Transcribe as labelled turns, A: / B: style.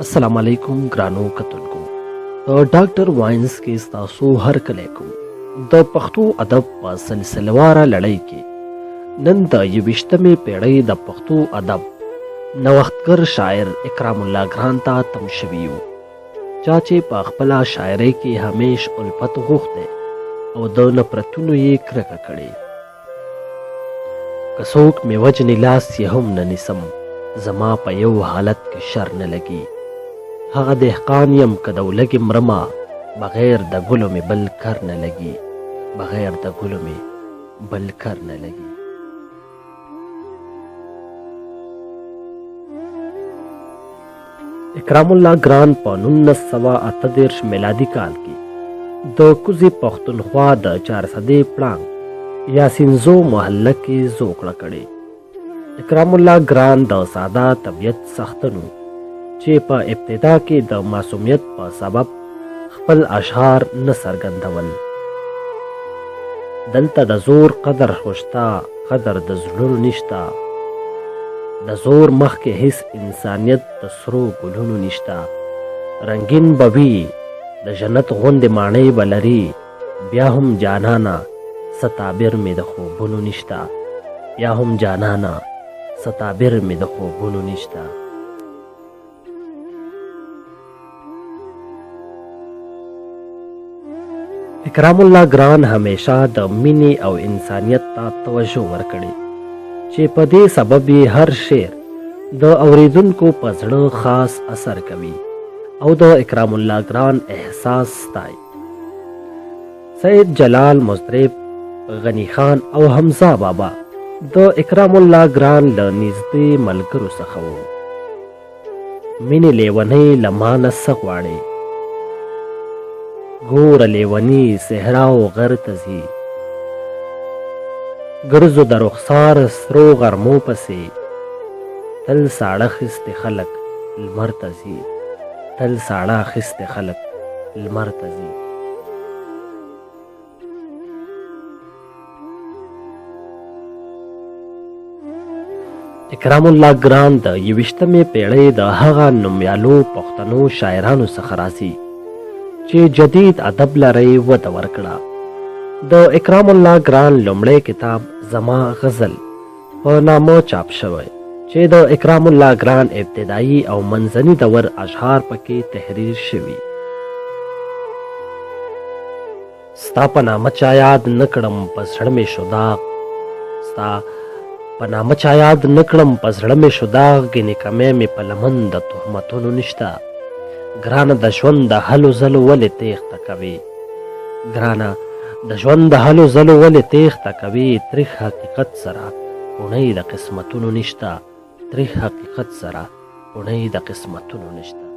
A: السلام علیکم ګرانو کتونکو ډاکټر واینز کې ستاسو هر کلی کوم د پښتو ادب په سلسلهواره لړۍ کې نن د 21مې پیړۍ د پښتو ادب نوښتګر شاعر اکرام الله ګران ته تم شوي یو چا چې په خپله شاعرۍ کې همیش الفت غوښتی او د نفرتونو یې کرکه کړې که څوک مې وجنې لاس یې هم نه نیسم زما په یو حالت کې شر نه لګي هغه دهقان یم که د ولږې مرمه بغیر د ګلو مې بل کر نه لګي بغیر د ګلو مې بل کر نه لګي اکرام الله ګران په 1938 میلادي کال کې د کوزې پښتونخوا د 400 پړانګ یاسینزو محله کې زوکړه کړې اکرام الله ګران د ساده طبیعت څښتن چې په ابتدا کې د معصومیت په سبب خپل اشعار نه څرګندول دلته د زور قدر خوشتا قدر د زړونو نشتا د زور مخکې هیڅ انسانیت د سرو ګلونو نشتا رنګین به وي د جنت غوندې ماڼۍ به لري بیا هم جانانا ستابر مې د خوبونو نشتا یا هم جانانا ستابر مې د خوبونو نشتا اکرام الله ګران همیشه د مینې او انسانیت ته توجه ورکړي چې په دې سبب یې هر شعر د اوریدونکو په زړه خاص اثر کوي او د اکرام الله ګران احساس ستایي سید جلال مضطرب غنی خان او حمزه بابا د اکرام الله ګران له نږدې ملګرو څخه وو مینې لیونۍ له ما نه څه غواړې ګوره لیوني صحرا و غر ته ځي ګرځو د رخسار سرو غرمو پسې تل ساړه اخیستې خلک لمر ته ځي تل ساړه اخیستې خلک لمر ته ځي اکرام الله ګران د 21مې پیړۍ د هغه نومیالو پښتنو شاعرانو څخه راځي چې جدید ادب لري وده ورکړه د اکرام الله ګران لومړی کتاب زما غزل په نامه چاپ شوی چې د اکرام الله ګران ابتدایي او منځني دور اشعار پکې تحریر شوي ستا په نامه چا یاد نه کړم په زړه مې شو داغ ستا په نامه چا یاد نه کړم په زړه مې شو داغ ګنې کمی مې په لمن د تهمتونو نشته ګرانه د ژوند د هلو ځلو ولې تېښته کوې ګرانه د ژوند د هلو ځلو ولې تېښته کوې تریخ حقیقت سره اونۍ د قسمتونو نشته تریخ حقیقت سره اونۍ د قسمتونو نشته